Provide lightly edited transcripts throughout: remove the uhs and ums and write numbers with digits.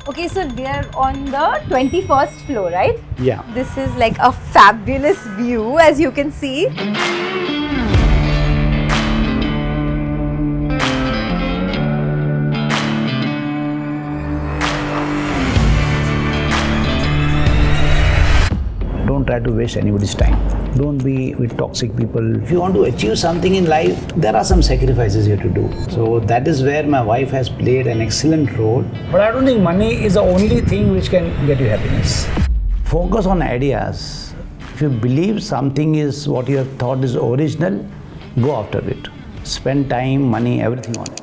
Okay, so we are on the 21st floor, right? Yeah. This is like a fabulous view, as you can see. Don't try to waste anybody's time. Don't be with toxic people. If you want to achieve something in life, there are some sacrifices you have to do. So that is where my wife has played an excellent role. But I don't think money is the only thing which can get you happiness. Focus on ideas. If you believe something is what you have thought is original, go after it. Spend time, money, everything on it.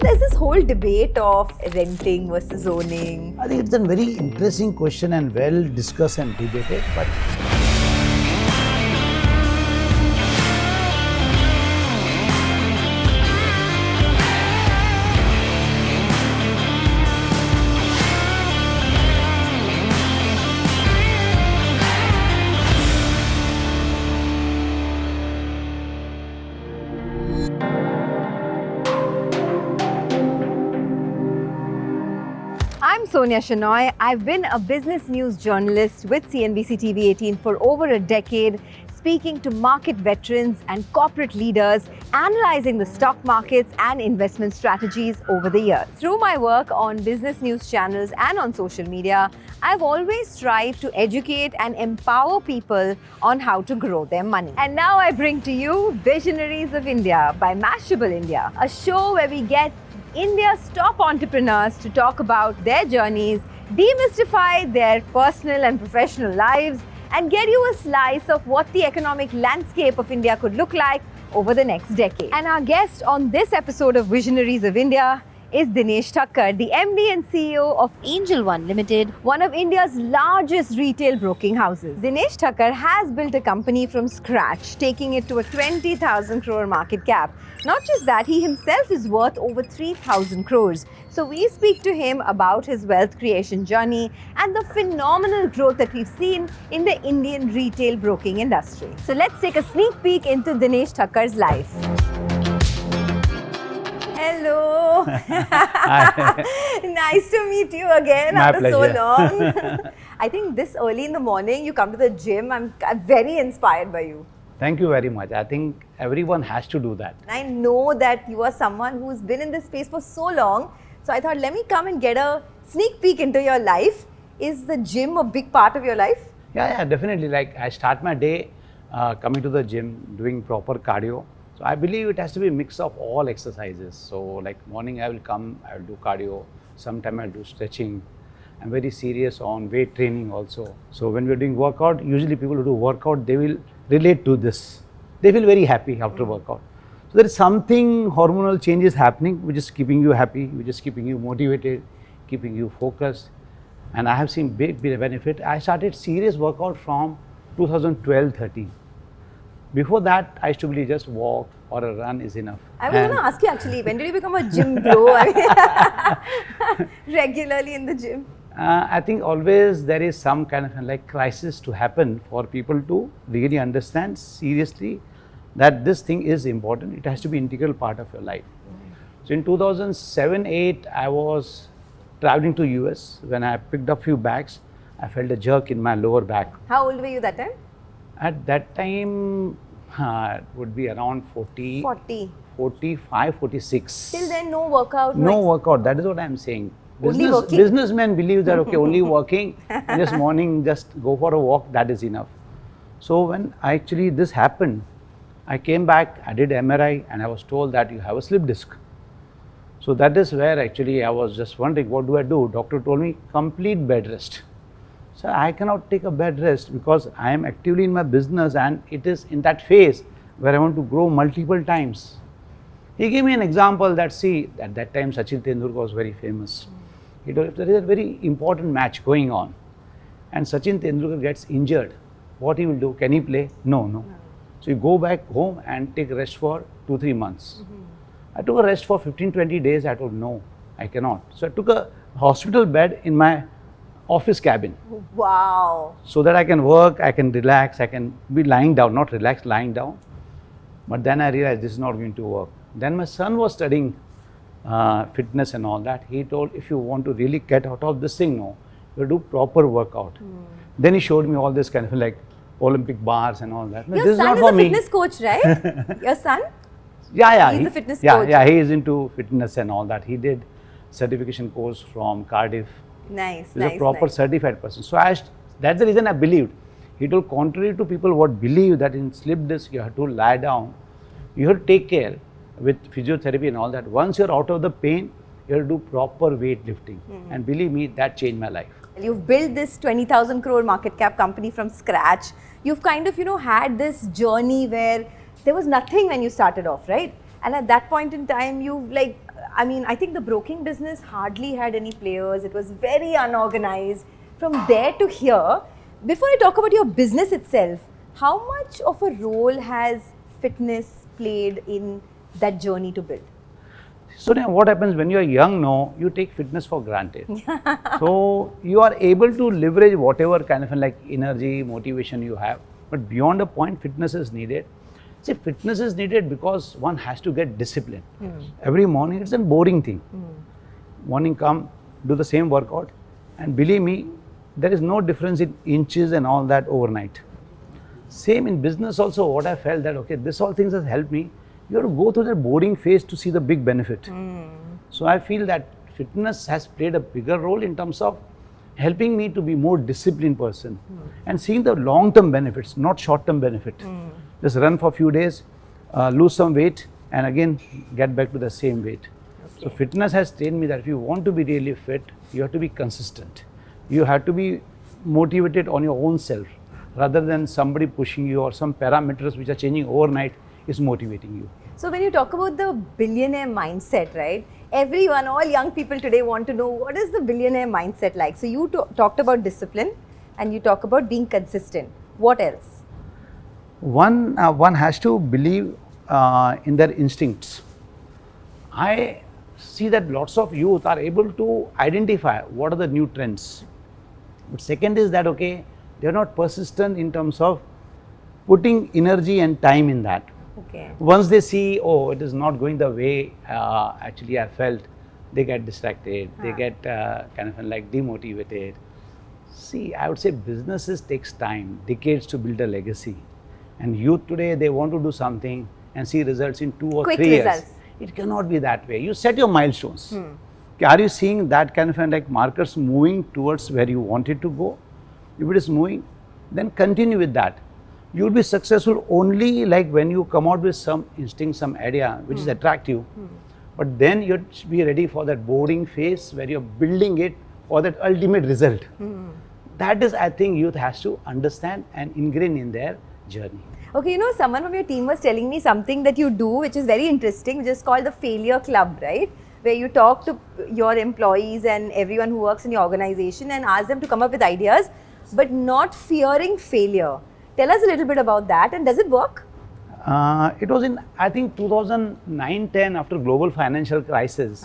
There's this whole debate of renting versus owning. I think it's a very interesting question and well discussed and debated, but I'm Sonia Shenoy. I've been a business news journalist with CNBC TV 18 for over a decade, speaking to market veterans and corporate leaders, analyzing the stock markets and investment strategies over the years. Through my work on business news channels and on social media, I've always strived to educate and empower people on how to grow their money. And now I bring to you Visionaries of India by Mashable India, a show where we get India's top entrepreneurs to talk about their journeys, demystify their personal and professional lives, and get you a slice of what the economic landscape of India could look like over the next decade. And our guest on this episode of Visionaries of India is Dinesh Thakkar, the MD and CEO of Angel One Limited, one of India's largest retail broking houses. Dinesh Thakkar has built a company from scratch, taking it to a 20,000 crore market cap. Not just that, he himself is worth over 3,000 crores. So we speak to him about his wealth creation journey and the phenomenal growth that we've seen in the Indian retail broking industry. So let's take a sneak peek into Dinesh Thakkar's life. Hello. Nice to meet you again after so long. I think this early in the morning you come to the gym. I'm very inspired by you. thank you very much. I think everyone has to do that. I know that you are someone who's been in this space for so long. So I thought, let me come and get a sneak peek into your life. Is the gym a big part of your life? Yeah, definitely. Like I start my day coming to the gym, doing proper cardio. So I believe it has to be a mix of all exercises. So like morning I will come, I will do cardio. Sometime I'll do stretching. I'm very serious on weight training also. So when we're doing workout, usually people who do workout, they will relate to this. They feel very happy after workout. So there is something hormonal changes happening, which is keeping you happy, which is keeping you motivated, keeping you focused. And I have seen big benefit. I started serious workout from 2012-13. Before that, I used to believe just walk or a run is enough. I was going to ask you actually, when did you become a gym bro? Regularly in the gym? I think always there is some kind of like crisis to happen for people to really understand seriously that this thing is important. It has to be integral part of your life. So in 2007-8, I was traveling to US. When I picked up few bags, I felt a jerk in my lower back. How old were you that time? At that time, it would be around 40, 45, 46. Till then, no workout? No workout, that is what I am saying. Only working? Businessmen believe that, okay, only working, just morning, just go for a walk, that is enough. So when actually this happened, I came back, I did MRI and I was told that you have a slip disc. So that is where actually I was just wondering, what do I do? Doctor told me, complete bed rest. So I cannot take a bed rest because I am actively in my business and it is in that phase where I want to grow multiple times. He gave me an example that, see, at that time Sachin Tendulkar was very famous. He told, if there is a very important match going on and Sachin Tendulkar gets injured, what he will do? Can he play? No. So you go back home and take rest for 2-3 months. I took a rest for 15-20 days. I told, no, I cannot. So I took a hospital bed in my office cabin. Wow. So that I can work, I can relax, I can be lying down, not relaxed, lying down. But then I realized this is not going to work. Then my son was studying fitness and all that. He told, if you want to really get out of this thing, no, you do proper workout. Then he showed me all this kind of like Olympic bars and all that. Your This son not is for a me. fitness coach, right? Your son? Yeah. He's a fitness yeah, coach. Yeah, he is into fitness and all that. He did certification course from Cardiff. Nice, He's a proper certified person. So that's the reason I believed. He told, contrary to people what believe that in slip disc you have to lie down, you have to take care with physiotherapy and all that. Once you're out of the pain, you have to do proper weightlifting. And believe me, that changed my life. You've built this 20,000 crore market cap company from scratch. You've kind of, had this journey where there was nothing when you started off, right? And at that point in time, I think the broking business hardly had any players. It was very unorganized. From there to here, before I talk about your business itself, how much of a role has fitness played in that journey to build? So now what happens when you are young, no, you take fitness for granted. So you are able to leverage whatever kind of like energy, motivation you have. But beyond a point, fitness is needed. See, fitness is needed because one has to get discipline. Every morning, it's a boring thing. Morning come, do the same workout. And believe me, there is no difference in inches and all that overnight. Same in business also, what I felt that, okay, this all things has helped me. You have to go through that boring phase to see the big benefit. So I feel that fitness has played a bigger role in terms of helping me to be more disciplined person and seeing the long-term benefits, not short-term benefit. Just run for a few days, lose some weight, and again get back to the same weight. Okay. So fitness has trained me that if you want to be really fit, you have to be consistent. You have to be motivated on your own self rather than somebody pushing you or some parameters which are changing overnight is motivating you. So when you talk about the billionaire mindset, right? Everyone, all young people today want to know what is the billionaire mindset like. So you talked about discipline and you talk about being consistent. What else? One has to believe in their instincts. I see that lots of youth are able to identify what are the new trends. But second is that, okay, they are not persistent in terms of putting energy and time in that. Okay. Once they see, oh, it is not going the way actually I felt, they get distracted, they get kind of like demotivated. See, I would say businesses takes time, decades to build a legacy. And youth today, they want to do something and see results in 2 or 3 years. Results. It cannot be that way. You set your milestones. Are you seeing that kind of like markers moving towards where you want it to go? If it is moving, then continue with that. You will be successful only like when you come out with some instinct, some idea which is attractive. But then you should be ready for that boarding phase where you're building it for that ultimate result. That is, I think, youth has to understand and ingrain in their journey. Okay, someone from your team was telling me something that you do which is very interesting, which is called the Failure Club, right? Where you talk to your employees and everyone who works in your organization and ask them to come up with ideas, but not fearing failure. Tell us a little bit about that, and does it work? It was in, I think, 2009-10 after global financial crisis,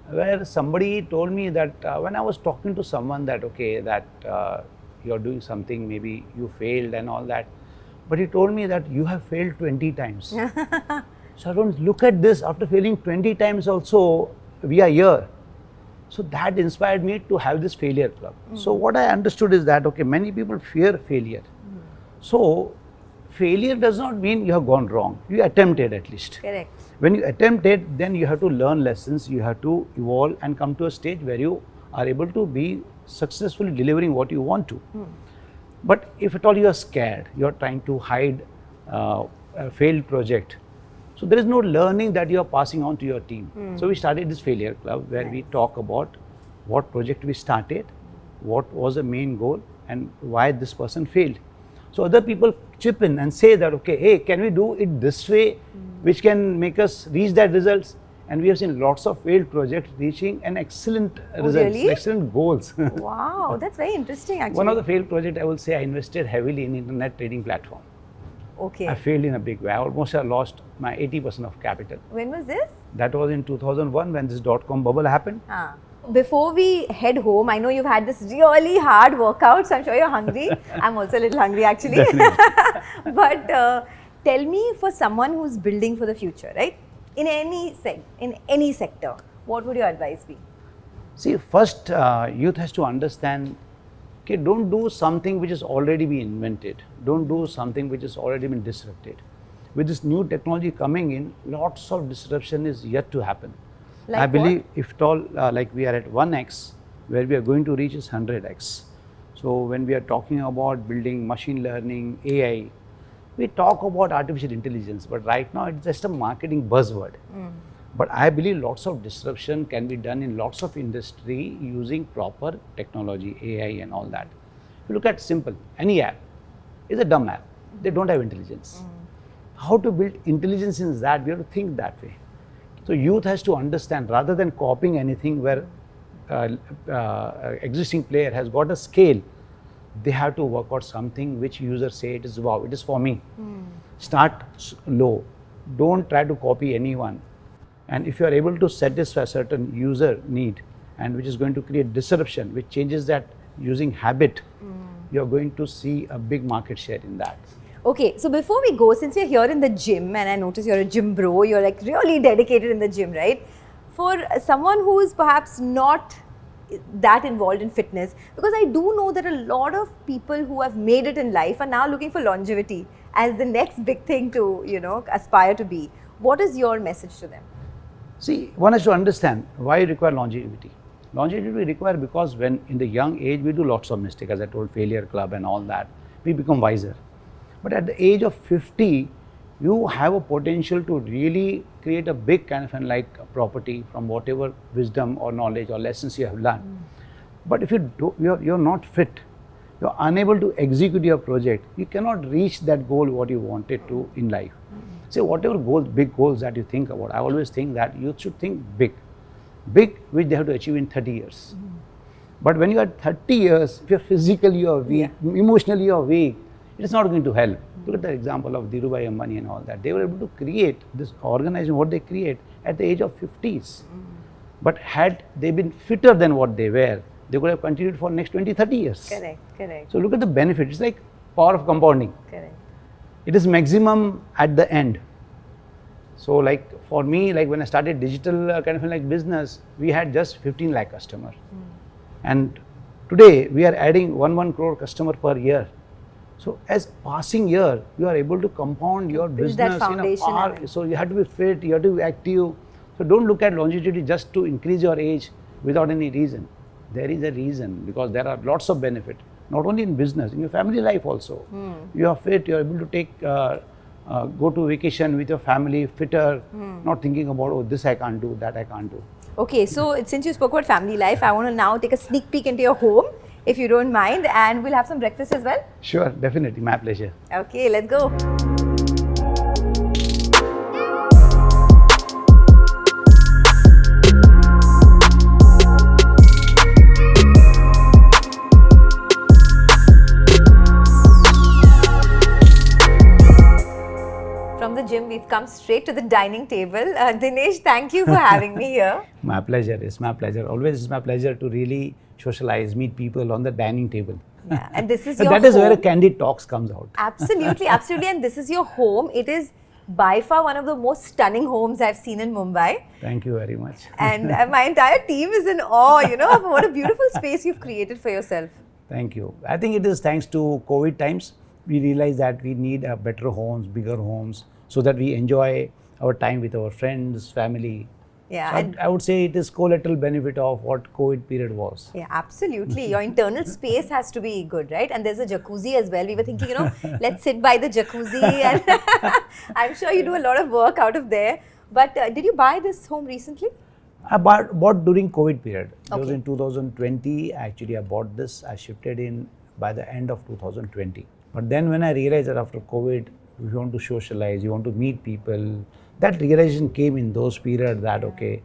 where somebody told me that when I was talking to someone that, okay, that you're doing something, maybe you failed and all that, but he told me that you have failed 20 times. So I don't look at this, after failing 20 times also, we are here. So that inspired me to have this failure club. So what I understood is that, okay, many people fear failure. So failure does not mean you have gone wrong. You attempted at least. Correct. When you attempt it, then you have to learn lessons, you have to evolve and come to a stage where you are able to be successfully delivering what you want to. But if at all you are scared, you are trying to hide a failed project, so there is no learning that you are passing on to your team. So we started this failure club where we talk about what project we started, what was the main goal and why this person failed. So other people chip in and say that, okay, hey, can we do it this way, which can make us reach that results? And we have seen lots of failed projects reaching an excellent results, really? excellent goals. Wow, that's very interesting actually. One of the failed projects, I will say, I invested heavily in internet trading platform. Okay. I failed in a big way. I almost lost my 80% of capital. When was this? That was in 2001 when this .com bubble happened. Before we head home, I know you've had this really hard workout, so I'm sure you're hungry. I'm also a little hungry actually. But tell me, for someone who's building for the future, right? in any sector, what would your advice be? See, first, youth has to understand, okay, don't do something which has already been invented. Don't do something which has already been disrupted. With this new technology coming in, lots of disruption is yet to happen. Like I believe what? if at all, like we are at 1x, where we are going to reach is 100x. So when we are talking about building machine learning, AI, we talk about artificial intelligence, but right now it's just a marketing buzzword. But I believe lots of disruption can be done in lots of industry using proper technology, AI and all that. If you look at simple, any app is a dumb app. They don't have intelligence. How to build intelligence in that? We have to think that way. So youth has to understand, rather than copying anything where existing player has got a scale, they have to work out something which users say it is wow, it is for me. Start low. Don't try to copy anyone. And if you are able to satisfy a certain user need, and which is going to create disruption, which changes that using habit, you are going to see a big market share in that. Okay, so before we go, since you're here in the gym, and I notice you're a gym bro, you're like really dedicated in the gym, right? For someone who is perhaps not that involved in fitness, because I do know that a lot of people who have made it in life are now looking for longevity as the next big thing to, aspire to be. What is your message to them? See, one has to understand why you require longevity. Longevity we require because when in the young age we do lots of mistakes, as I told, failure club and all that, we become wiser. But at the age of 50, you have a potential to really create a big kind of property from whatever wisdom or knowledge or lessons you have learned. But if you're not fit, you're unable to execute your project, you cannot reach that goal what you wanted to in life. So whatever goals, big goals that you think about, I always think that you should think big, which they have to achieve in 30 years. But when you are 30 years, if you're physically or weak, emotionally or weak, it is not going to help. Look at the example of Dhirubhai Ambani and all that. They were able to create this organization, what they create at the age of 50s. But had they been fitter than what they were, they could have continued for next 20, 30 years. Correct. So look at the benefit. It's like power of compounding. Correct. It is maximum at the end. So like for me, like when I started digital business, we had just 15 lakh customers. And today we are adding 1 crore customer per year. So as passing year, you are able to compound your business. That foundation. So you have to be fit, you have to be active. So don't look at longevity just to increase your age without any reason. There is a reason, because there are lots of benefit, not only in business, in your family life also. You are fit, you are able to take, go to vacation with your family, fitter, not thinking about, oh, this I can't do, that I can't do. Okay, so since you spoke about family life, I want to now take a sneak peek into your home, if you don't mind, and we'll have some breakfast as well. Sure, definitely, my pleasure. Okay, let's go. From the gym, we've come straight to the dining table. Dinesh, thank you for having me here. My pleasure. It's my pleasure. Always it's my pleasure to really socialize, meet people on the dining table. Yeah, and this is your that is where a candid talks comes out. Absolutely. And this is your home. It is by far one of the most stunning homes I've seen in Mumbai. Thank you very much. And my entire team is in awe, of what a beautiful space you've created for yourself. Thank you. I think it is thanks to COVID times, we realized that we need better homes, bigger homes, so that we enjoy our time with our friends, family. Yeah, so and I would say it is collateral benefit of what COVID period was. Yeah, absolutely. Your internal space has to be good, right? And there's a jacuzzi as well. We were thinking, let's sit by the jacuzzi, and I'm sure you do a lot of work out of there. But did you buy this home recently? I bought during COVID period. It was Okay. in 2020. Actually, I bought this. I shifted in by the end of 2020. But then when I realized that after COVID, we want to socialize, you want to meet people, that realization came in those periods that, okay,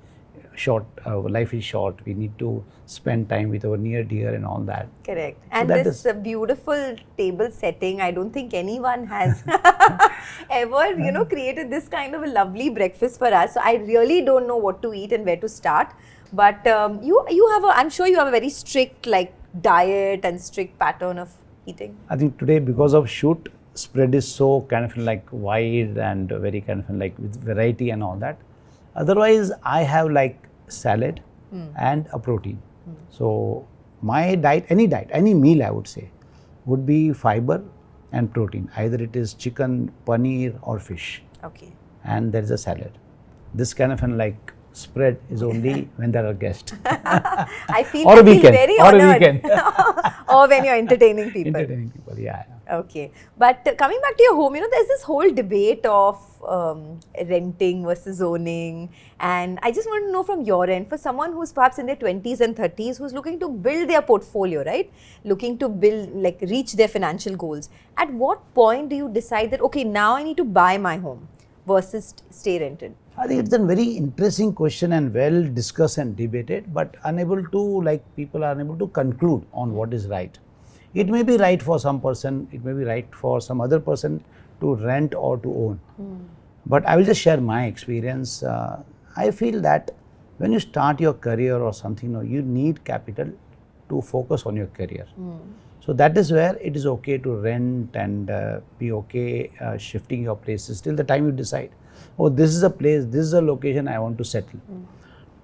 life is short, we need to spend time with our near dear and all that. Correct. And that this beautiful table setting, I don't think anyone has ever, created this kind of a lovely breakfast for us. So I really don't know what to eat and where to start. But I'm sure you have a very strict diet and strict pattern of eating. I think today, because of spread is so wide and very with variety and all that. Otherwise, I have like salad and a protein. So my diet, any meal I would say, would be fiber and protein. Either it is chicken, paneer or fish. Okay. And there is a salad. This kind of an like spread is only when there are guests. I feel, Or a I feel weekend. very Or a honored. weekend. Or when you're entertaining people. Entertaining people, yeah. Okay. But coming back to your home, there's this whole debate of renting versus owning. And I just want to know from your end, for someone who's perhaps in their 20s and 30s, who's looking to build their portfolio, right? Looking to build, like reach their financial goals. At what point do you decide that, okay, now I need to buy my home versus stay rented? I think it's a very interesting question and well discussed and debated, but people are unable to conclude on what is right. It may be right for some person, it may be right for some other person to rent or to own. But I will just share my experience. I feel that when you start your career or something, you need capital to focus on your career. So that is where it is okay to rent and be okay shifting your places till the time you decide, oh, this is a place, this is a location I want to settle.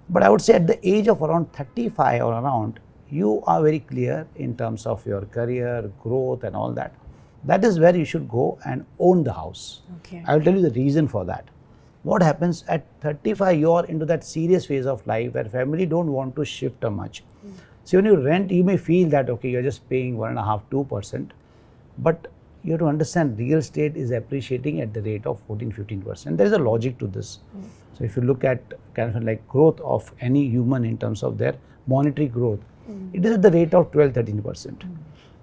But I would say at the age of around 35 or around, you are very clear in terms of your career, growth and all that. That is where you should go and own the house. Okay. I will tell you the reason for that. What happens at 35, you are into that serious phase of life where family don't want to shift much. So when you rent, you may feel that, okay, you're just paying 1.5%, 2%, but you have to understand real estate is appreciating at the rate of 14-15%. There is a logic to this. So if you look at kind of like growth of any human in terms of their monetary growth, it is at the rate of 12-13%.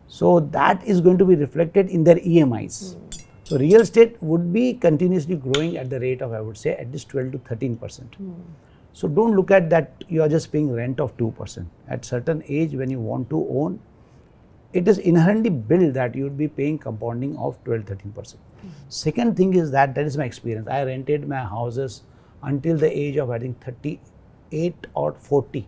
So that is going to be reflected in their EMIs. So real estate would be continuously growing at the rate of, I would say, at least 12-13%. So don't look at that you are just paying rent of 2%. At certain age when you want to own, it is inherently built that you would be paying compounding of 12-13%. Second thing is that is my experience. I rented my houses until the age of I think 38 or 40.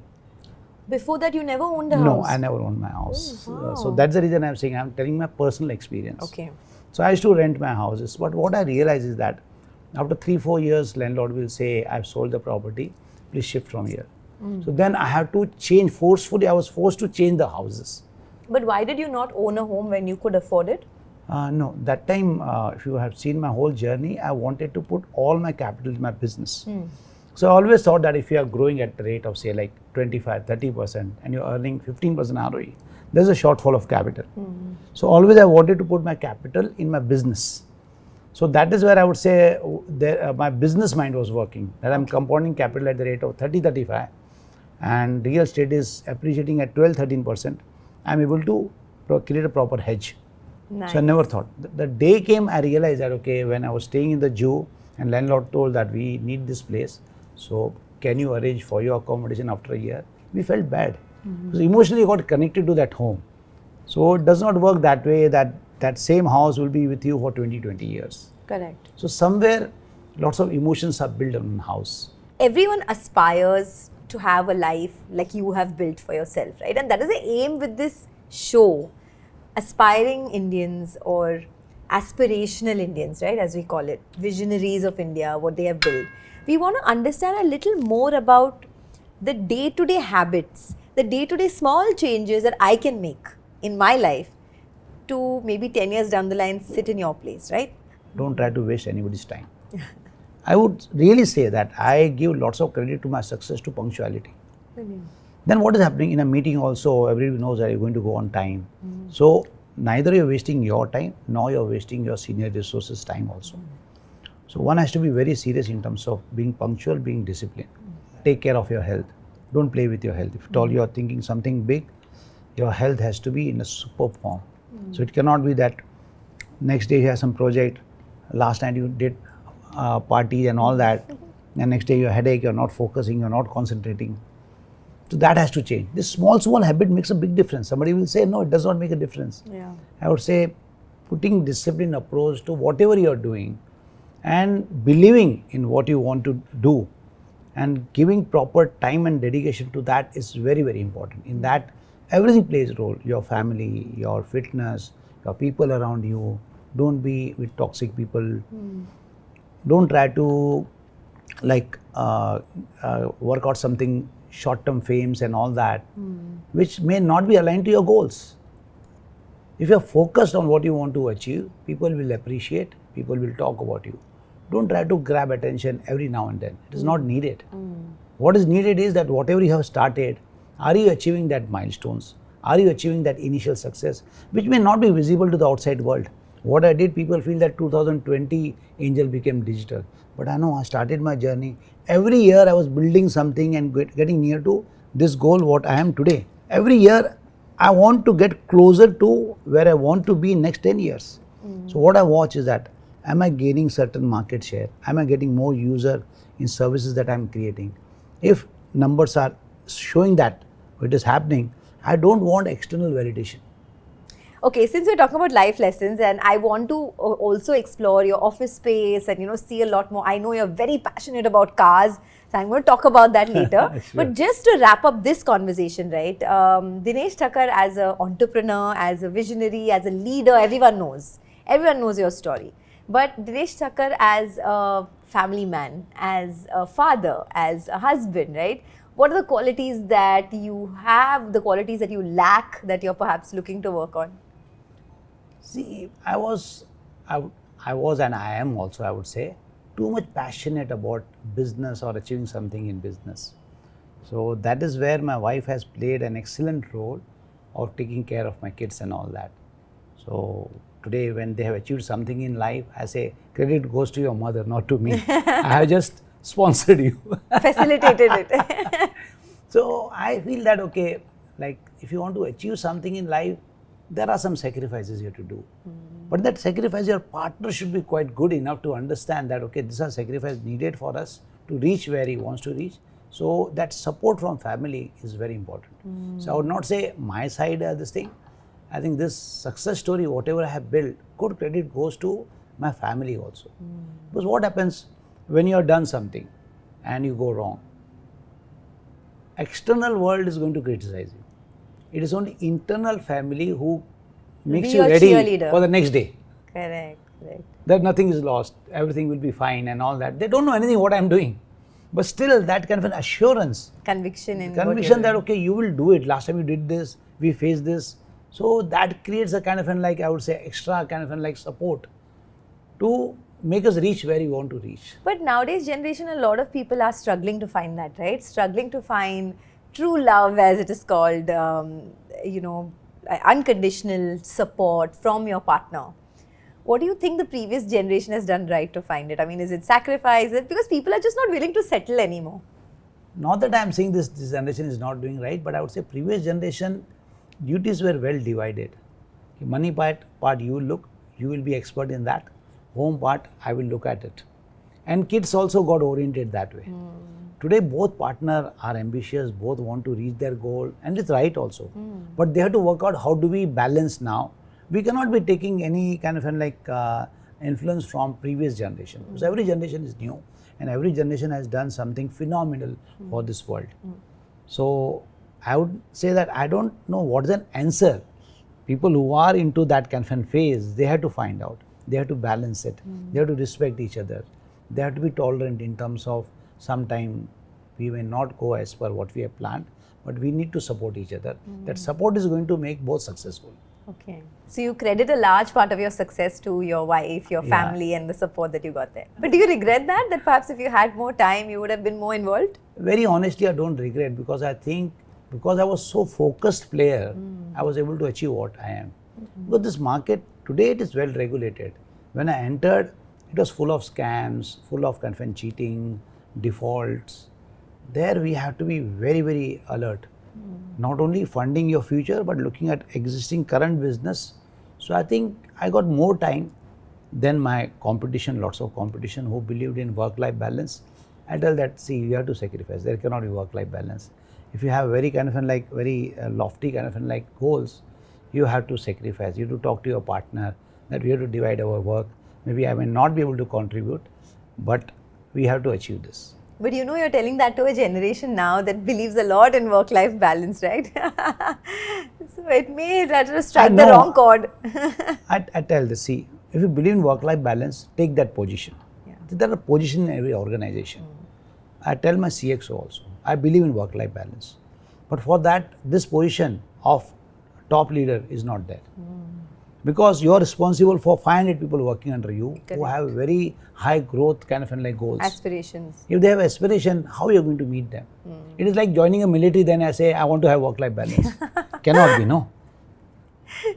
Before that, you never owned a house? No, I never owned my house. Oh, wow. So that's the reason I'm saying, I'm telling my personal experience. Okay. So I used to rent my houses, but what I realized is that after 3-4 years, landlord will say, I've sold the property, please shift from here. So then I have to change forcefully. I was forced to change the houses. But why did you not own a home when you could afford it? No, that time, if you have seen my whole journey, I wanted to put all my capital in my business. So I always thought that if you are growing at the rate of say like 25-30% and you're earning 15% ROE, there's a shortfall of capital. So always I wanted to put my capital in my business. So that is where I would say my business mind was working, that I'm compounding capital at the rate of 30-35 and real estate is appreciating at 12-13%. I'm able to create a proper hedge. Nice. So I never thought. The day came, I realized that, okay, when I was staying in the Jew and landlord told that we need this place, so can you arrange for your accommodation after a year? We felt bad. Because emotionally got connected to that home. So it does not work that way that that same house will be with you for 20 years. Correct. So somewhere lots of emotions are built on a house. Everyone aspires to have a life like you have built for yourself, right? And that is the aim with this show. Aspiring Indians or aspirational Indians, right, as we call it, visionaries of India, what they have built. We want to understand a little more about the day-to-day habits, the day-to-day small changes that I can make in my life to maybe 10 years down the line sit in your place, right? Don't try to waste anybody's time. I would really say that I give lots of credit to my success to punctuality. Brilliant. Then what is happening in a meeting also, everybody knows that you're going to go on time. So neither you're wasting your time, nor you're wasting your senior resources time also. So one has to be very serious in terms of being punctual, being disciplined. Take care of your health. Don't play with your health. If at all you are thinking something big, your health has to be in a superb form. So it cannot be that next day you have some project, last night you did party and all that, and next day you have headache, you're not focusing, you're not concentrating. So that has to change. This small habit makes a big difference. Somebody will say, no, it does not make a difference. Yeah. I would say putting disciplined approach to whatever you're doing and believing in what you want to do and giving proper time and dedication to that is very, very important. In that, everything plays a role. Your family, your fitness, your people around you. Don't be with toxic people. Don't try to work out something short-term fames and all that, which may not be aligned to your goals. If you're focused on what you want to achieve, people will appreciate, people will talk about you. Don't try to grab attention every now and then. It is not needed. What is needed is that whatever you have started, are you achieving that milestones? Are you achieving that initial success, which may not be visible to the outside world? What I did, people feel that 2020 Angel became digital. But I know I started my journey. Every year I was building something and getting near to this goal, what I am today. Every year I want to get closer to where I want to be in next 10 years. So what I watch is that, am I gaining certain market share? Am I getting more user in services that I'm creating? If numbers are showing that it is happening, I don't want external validation. Okay, since we're talking about life lessons, and I want to also explore your office space and see a lot more. I know you're very passionate about cars, so I'm going to talk about that later. Sure. But just to wrap up this conversation, right? Dinesh Thakkar as an entrepreneur, as a visionary, as a leader, everyone knows your story. But Dinesh Thakkar as a family man, as a father, as a husband, right? What are the qualities that you have, the qualities that you lack, that you're perhaps looking to work on? See, I was and I am also, I would say, too much passionate about business or achieving something in business. So that is where my wife has played an excellent role of taking care of my kids and all that. So today when they have achieved something in life, I say credit goes to your mother, not to me. I have just sponsored you. Facilitated it. So I feel that, okay, like if you want to achieve something in life, there are some sacrifices you have to do. But that sacrifice, your partner should be quite good enough to understand that, okay, these are sacrifices needed for us to reach where he wants to reach. So that support from family is very important. So I would not say my side this thing. I think this success story, whatever I have built, good credit goes to my family also. Because what happens when you have done something and you go wrong? External world is going to criticize you. It is only internal family who makes you ready for the next day. Correct. That nothing is lost, everything will be fine and all that. They don't know anything what I am doing. But still that kind of an assurance. Conviction that, okay, you will do it. Last time you did this, we faced this. So that creates a kind of an, like, I would say, extra kind of an, like, support to make us reach where you want to reach. But nowadays generation, a lot of people are struggling to find that, right? Struggling to find true love, as it is called, unconditional support from your partner. What do you think the previous generation has done right to find it? I mean, is it sacrifice? Because people are just not willing to settle anymore. Not that I am saying this generation is not doing right, but I would say previous generation duties were well divided. Money part you will be expert in that. Home part, I will look at it. And kids also got oriented that way. Today both partners are ambitious, both want to reach their goal, and it's right also. But they have to work out how do we balance now. We cannot be taking any kind of influence from previous generation. Because every generation is new and every generation has done something phenomenal for this world. So I would say that I don't know what is an answer. People who are into that kind of phase, they have to find out. They have to balance it. They have to respect each other. They have to be tolerant in terms of sometime we may not go as per what we have planned, but we need to support each other. That support is going to make both successful. Okay. So you credit a large part of your success to your wife, your family, and the support that you got there. But do you regret that perhaps if you had more time, you would have been more involved? Very honestly, I don't regret, because I think because I was so focused player, I was able to achieve what I am. Because this market, today it is well regulated. When I entered, it was full of scams, full of kind of cheating, defaults. There we have to be very, very alert. Not only funding your future, but looking at existing current business. So I think I got more time than my competition, lots of competition who believed in work-life balance. I tell that, see, you have to sacrifice. There cannot be work-life balance. If you have very kind of very lofty kind of goals, you have to sacrifice. You have to talk to your partner that we have to divide our work. Maybe I may not be able to contribute, but we have to achieve this. But you're telling that to a generation now that believes a lot in work-life balance, right? So it may strike the wrong chord. I tell this, see, if you believe in work-life balance, take that position. There are positions in every organization. I tell my CXO also, I believe in work-life balance. But for that, this position of top leader is not there. Because you are responsible for 500 people working under you who Correct. have very high growth kind of like goals. Aspirations. If they have aspiration, how are you going to meet them? It is like joining a military, then I say, I want to have work-life balance. Cannot be, no?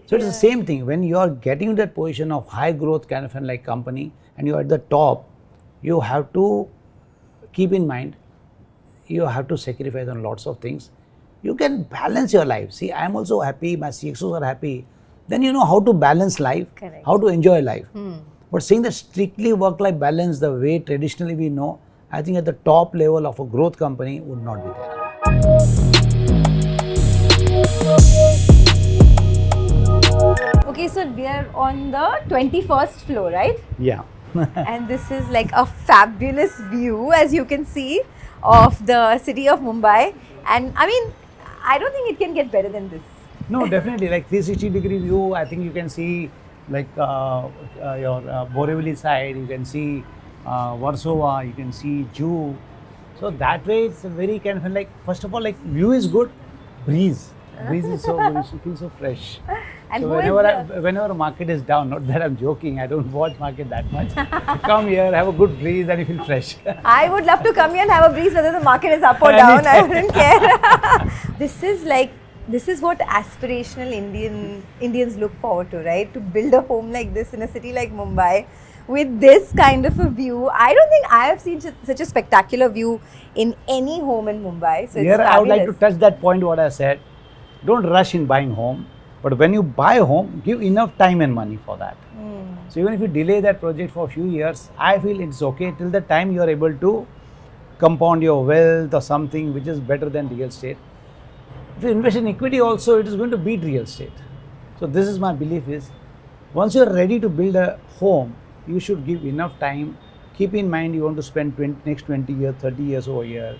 So it's the same thing. When you are getting to that position of high growth kind of like company and you are at the top, you have to keep in mind, you have to sacrifice on lots of things. You can balance your life. See, I am also happy, my CXOs are happy. Then you know how to balance life, Correct. how to enjoy life. But saying that strictly work-life balance the way traditionally we know, I think at the top level of a growth company would not be there. Okay, so we are on the 21st floor, right? Yeah. And this is like a fabulous view, as you can see, of the city of Mumbai. And I mean, I don't think it can get better than this. No, definitely, like 360-degree view, I think you can see like your Borivali side, you can see Warsaw, you can see Jew. So that way it's a very kind of like, first of all, like view is good, breeze is so good, you feel so fresh. And so who whenever market is down, not that I'm joking, I don't watch market that much. You come here, have a good breeze and you feel fresh. I would love to come here and have a breeze whether the market is up or down. I wouldn't care. This is what aspirational Indians look forward to, right? To build a home like this in a city like Mumbai with this kind of a view. I don't think I have seen such a spectacular view in any home in Mumbai. So Here it's I would like to fabulous. touch that point what I said. Don't rush in buying home. But when you buy a home, give enough time and money for that. So even if you delay that project for a few years, I feel it's okay till the time you are able to compound your wealth or something which is better than real estate. If you invest in equity also, it is going to beat real estate. So this is my belief is, once you are ready to build a home, you should give enough time. Keep in mind you want to spend next 20 years, 30 years over here.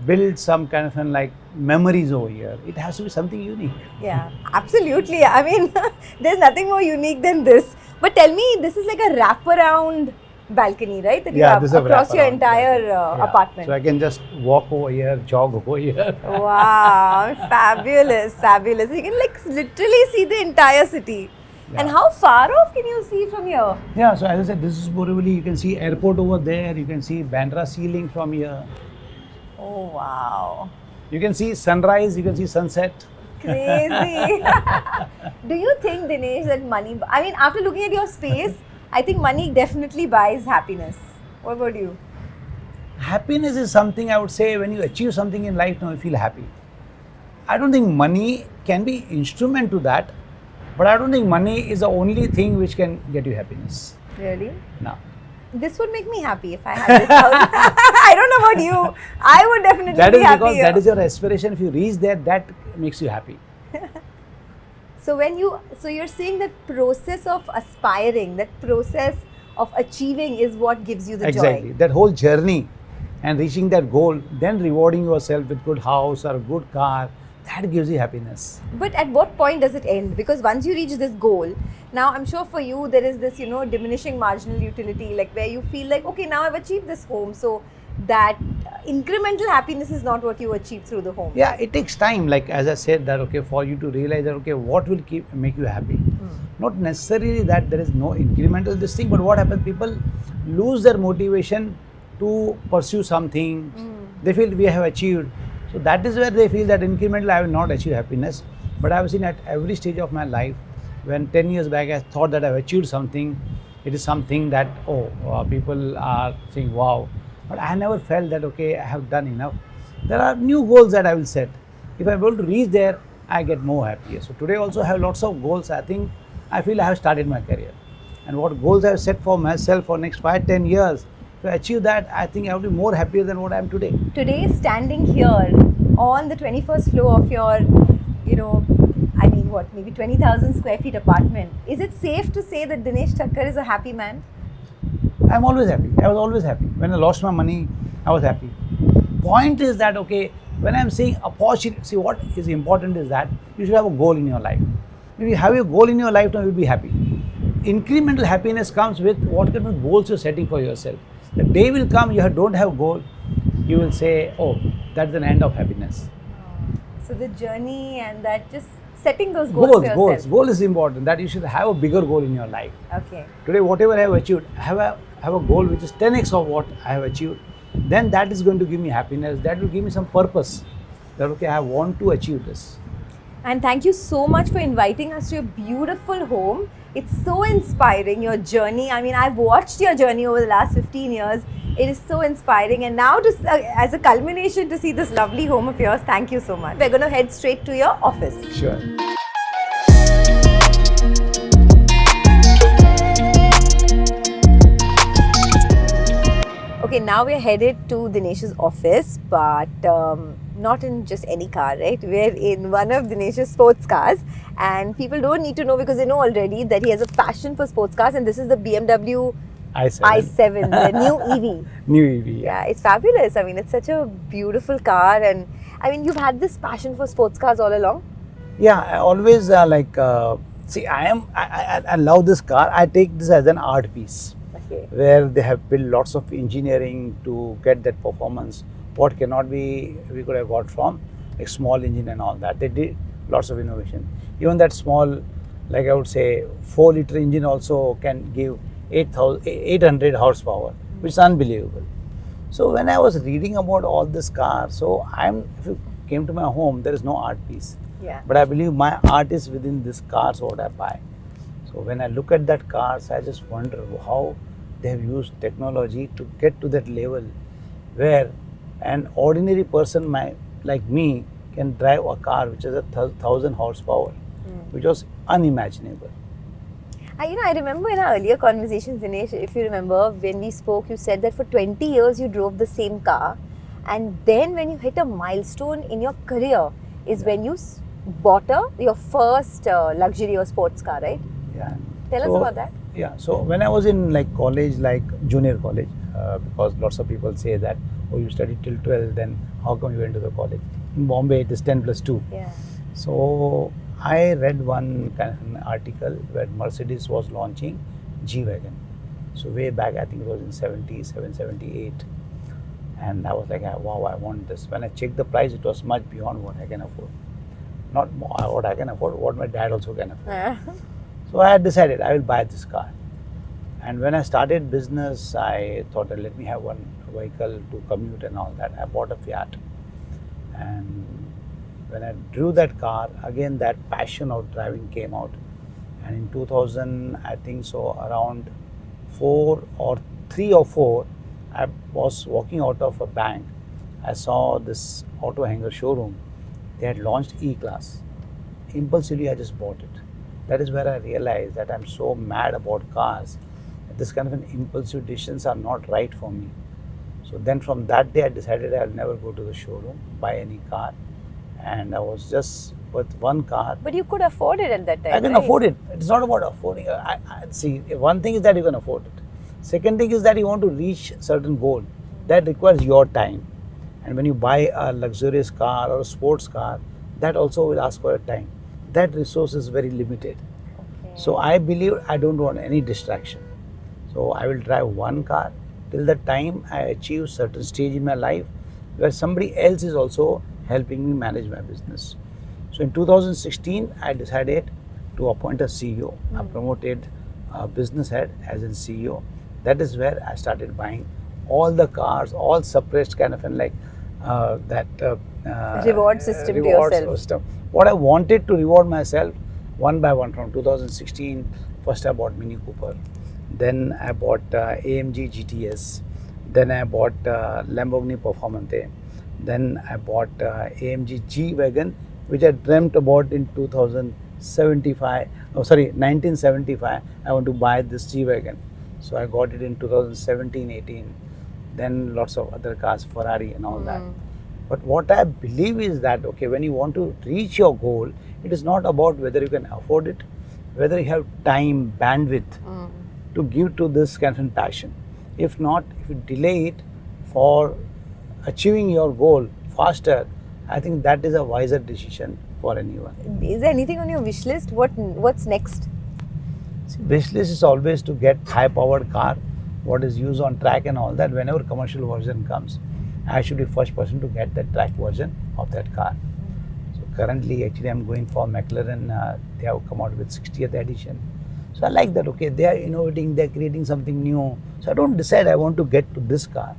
Build some kind of like memories over here. It has to be something unique. Yeah, absolutely. I mean, there's nothing more unique than this. But tell me, this is like a wraparound balcony, right? That you have this is a across your wraparound entire balcony. apartment. So I can just walk over here, jog over here. Wow, fabulous, fabulous. You can like literally see the entire city. Yeah. And how far off can you see from here? Yeah, so as I said, this is Borivali. You can see airport over there. You can see Bandra ceiling from here. Oh, wow. You can see sunrise. You can see sunset. Crazy. Do you think, Dinesh, that money, I mean, after looking at your space, I think money definitely buys happiness. What about you? Happiness is something I would say when you achieve something in life, now you feel happy. I don't think money can be instrument to that, but I don't think money is the only thing which can get you happiness. Really? No. This would make me happy if I had this house. I don't know about you. I would definitely That be is happy. because that is your aspiration. If you reach there, that makes you happy. So you're saying that process of aspiring, that process of achieving is what gives you the Exactly. joy. That whole journey and reaching that goal, then rewarding yourself with good house or a good car, that gives you happiness. But at what point does it end? Because once you reach this goal, now I'm sure for you there is this, diminishing marginal utility, like where you feel like, okay, now I've achieved this home. So that incremental happiness is not what you achieve through the home. Yeah, it takes time. Like as I said, that okay, for you to realize that okay, what will make you happy? Not necessarily that there is no incremental this thing, but what happens? People lose their motivation to pursue something. They feel we have achieved. So that is where they feel that incremental I will not achieve happiness. But I have seen at every stage of my life, when 10 years back I thought that I have achieved something, it is something that, people are saying, wow. But I never felt that, okay, I have done enough. There are new goals that I will set. If I'm able to reach there, I get more happier. So today also I have lots of goals. I feel I have started my career. And what goals I have set for myself for next 5-10 years, if I achieve that, I think I will be more happier than what I am today. Today, standing here on the 21st floor of your, maybe 20,000 square feet apartment, is it safe to say that Dinesh Thakkar is a happy man? I'm always happy. I was always happy. When I lost my money, I was happy. Point is that, okay, when I'm saying opportunity, see what is important is that you should have a goal in your life. If you have a goal in your life, now you'll be happy. Incremental happiness comes with what kind of goals you're setting for yourself. The day will come, you don't have goal, you will say, oh, that's the end of happiness. So the journey and that just setting those goals for yourself. Goal is important. That you should have a bigger goal in your life. Okay. Today, whatever I have achieved, have a goal which is 10x of what I have achieved. Then that is going to give me happiness. That will give me some purpose. That okay, I want to achieve this. And thank you so much for inviting us to your beautiful home. It's so inspiring, your journey. I mean, I've watched your journey over the last 15 years. It is so inspiring. And now, as a culmination, to see this lovely home of yours, thank you so much. We're going to head straight to your office. Sure. Okay, now we're headed to Dinesh's office, but not in just any car, right? We're in one of Dinesh's sports cars, and people don't need to know because they know already that he has a passion for sports cars, and this is the BMW i7, the new EV. New EV. Yeah, it's fabulous. I mean, it's such a beautiful car, and I mean, you've had this passion for sports cars all along. Yeah, I always see, I love this car. I take this as an art piece. Okay. Where they have built lots of engineering to get that performance. What cannot be, we could have got from a small engine and all that. They did lots of innovation. Even that small, like I would say, 4-liter engine also can give 800 horsepower, which is unbelievable. So when I was reading about all this car, so if you came to my home, there is no art piece. Yeah. But I believe my art is within this cars what I buy. So when I look at that cars, I just wonder how they have used technology to get to that level where an ordinary person like me can drive a car which has 1,000 horsepower, which was unimaginable. I remember in our earlier conversations, Dinesh, if you remember, when we spoke, you said that for 20 years you drove the same car, and then when you hit a milestone in your career is when you bought your first luxury or sports car, right? Yeah. Tell us about that. Yeah, so when I was in college, junior college, because lots of people say that, oh, you studied till 12, then how come you went to the college? In Bombay, it is 10+2. Yeah. So I read one kind of an article where Mercedes was launching G-Wagon. So way back, I think it was in 77, 78. And I was like, wow, I want this. When I checked the price, it was much beyond what I can afford. Not what I can afford, what my dad also can afford. So I had decided I will buy this car. And when I started business, I thought that let me have one vehicle to commute and all that. I bought a Fiat. And when I drew that car, again that passion of driving came out. And in 2000, I think so, around 3 or 4, I was walking out of a bank. I saw this auto hanger showroom. They had launched E-Class. Impulsively, I just bought it. That is where I realized that I'm so mad about cars. This kind of an impulsive decisions are not right for me. So then from that day, I decided I'll never go to the showroom, buy any car. And I was just with one car. But you could afford it at that time. I can afford it. It's not about affording. See, one thing is that you can afford it. Second thing is that you want to reach certain goal. That requires your time. And when you buy a luxurious car or a sports car, that also will ask for a time. That resource is very limited. Okay. So I believe I don't want any distraction. So I will drive one car till the time I achieve certain stage in my life where somebody else is also helping me manage my business. So in 2016, I decided to appoint a CEO. I promoted a business head as a CEO. That is where I started buying all the cars, all suppressed kind of reward system to yourself. What I wanted to reward myself one by one from 2016. First I bought Mini Cooper, then I bought AMG GTS, then I bought Lamborghini Performante, then I bought AMG G-Wagon, which I dreamt about in 1975. I want to buy this G-Wagon. So I got it in 2017-18. Then lots of other cars, Ferrari and all that. But what I believe is that, okay, when you want to reach your goal, it is not about whether you can afford it, whether you have time, bandwidth to give to this kind of passion. If not, if you delay it for achieving your goal faster, I think that is a wiser decision for anyone. Is there anything on your wish list? What's next? See, wish list is always to get high-powered car, what is used on track and all that, whenever commercial version comes. I should be first person to get the track version of that car. So currently, actually, I'm going for McLaren. They have come out with 60th edition. So I like that. Okay, they are innovating, they are creating something new. So I don't decide I want to get to this car.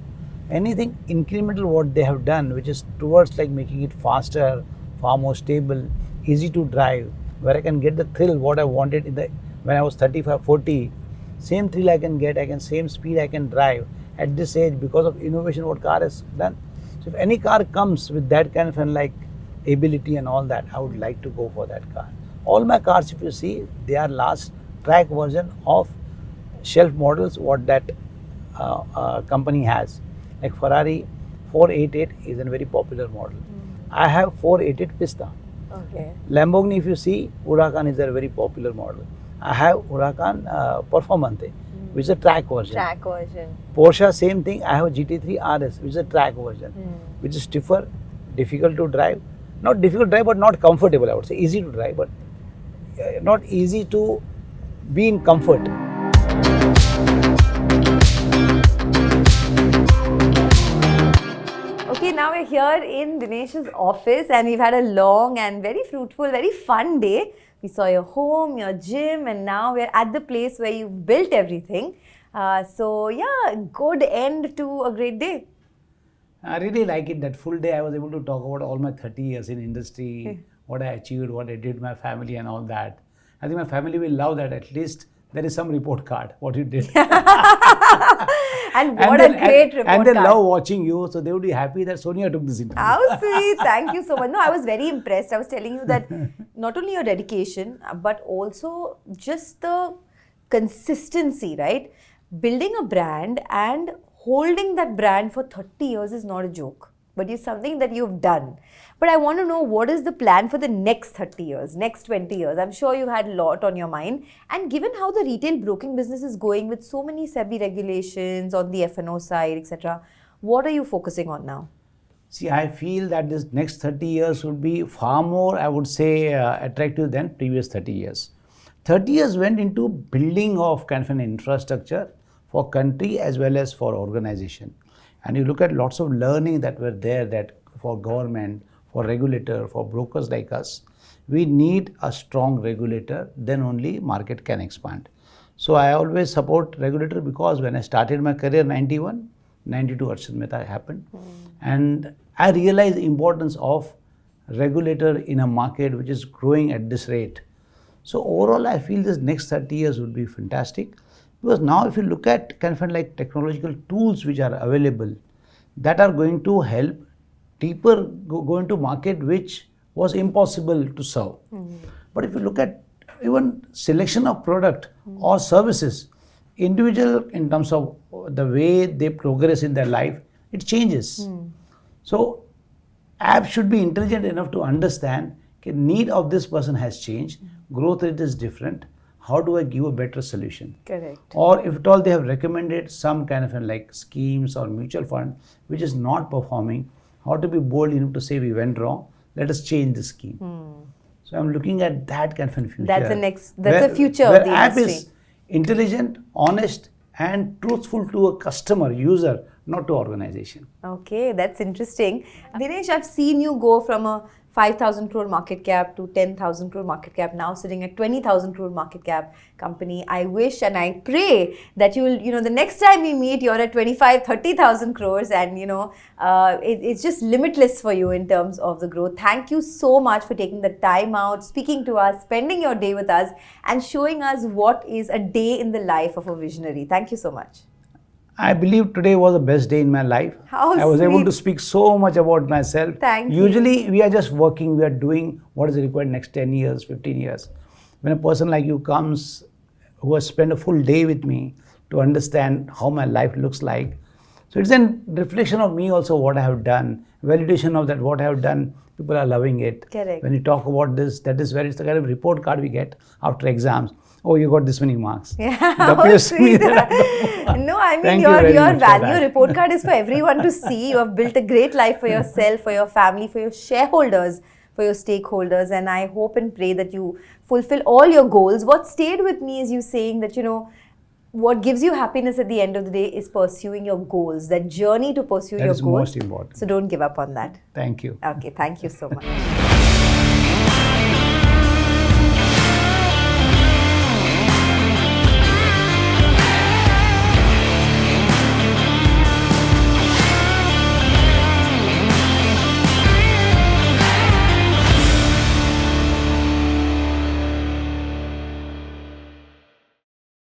Anything incremental what they have done, which is towards like making it faster, far more stable, easy to drive, where I can get the thrill what I wanted when I was 35, 40. Same thrill I can get, same speed I can drive at this age because of innovation what car has done. So if any car comes with that kind of like ability and all that, I would like to go for that car. All my cars, if you see, they are last track version of shelf models what that company has. Like Ferrari 488 is a very popular model. I have 488 Pista. Okay. Lamborghini, if you see, Huracan is a very popular model. I have Huracan Performante, which is a track version. Track version. Porsche, same thing. I have GT3 RS, which is a track version, which is stiffer, difficult to drive. Not difficult to drive, but not comfortable, I would say. Easy to drive, but not easy to be in comfort. Okay, now we're here in Dinesh's office and we've had a long and very fruitful, very fun day. We saw your home, your gym, and now we're at the place where you've built everything. So yeah, good end to a great day. I really like it. That full day I was able to talk about all my 30 years in industry, what I achieved, what I did, my family and all that. I think my family will love that. At least there is some report card, what you did. And what a great report And they card. love watching you, so they would be happy that Sonia took this interview. How sweet. Thank you so much. No, I was very impressed. I was telling you that not only your dedication, but also just the consistency, right? Building a brand and holding that brand for 30 years is not a joke, but it's something that you've done. But I want to know, what is the plan for the next 30 years, next 20 years? I'm sure you had a lot on your mind. And given how the retail broking business is going with so many SEBI regulations on the F&O side, etc., what are you focusing on now? See, I feel that this next 30 years would be far more, I would say, attractive than previous 30 years. 30 years went into building of kind of an infrastructure for country as well as for organization. And you look at lots of learning that were there, that for government, for regulator, for brokers like us, we need a strong regulator, then only market can expand. So I always support regulator because when I started my career 91, 92 Arshad Mehta happened. And I realized the importance of regulator in a market which is growing at this rate. So overall, I feel this next 30 years would be fantastic. Because now if you look at kind of like technological tools which are available that are going to help deeper go into market which was impossible to serve. But if you look at even selection of product or services, individual in terms of the way they progress in their life, it changes. So app should be intelligent enough to understand the need of this person has changed, growth rate is different. How do I give a better solution? Correct. Or if at all they have recommended some kind of like schemes or mutual fund which is not performing, how to be bold enough to say we went wrong, let us change the scheme. So I'm looking at that kind of future. That's the future of the app industry. Is intelligent, honest and truthful to a customer, user, not to organization. Okay, that's interesting. Dinesh, I've seen you go from a 5,000 crore market cap to 10,000 crore market cap, now sitting at 20,000 crore market cap company. I wish and I pray that you will, the next time we meet, you're at 25, 30,000 crores and, it's just limitless for you in terms of the growth. Thank you so much for taking the time out, speaking to us, spending your day with us and showing us what is a day in the life of a visionary. Thank you so much. I believe today was the best day in my life. How I was sweet. able to speak so much about myself. Thank you. Usually we are just working, we are doing what is required next 10 years, 15 years. When a person like you comes, who has spent a full day with me to understand how my life looks like. So it's a reflection of me also what I have done, validation of that what I have done. People are loving it. Correct. When you talk about this, that is where it's the kind of report card we get after exams. Oh, you got this many marks. Yeah, It appears to me that no, I mean Thank you your very much for value that. report card is for everyone to see. You have built a great life for yourself, for your family, for your shareholders, for your stakeholders, and I hope and pray that you fulfill all your goals. What stayed with me is you saying that, what gives you happiness at the end of the day is pursuing your goals, that journey to pursue your That is goals. most important. So don't give up on that. Thank you. Okay, thank you so much.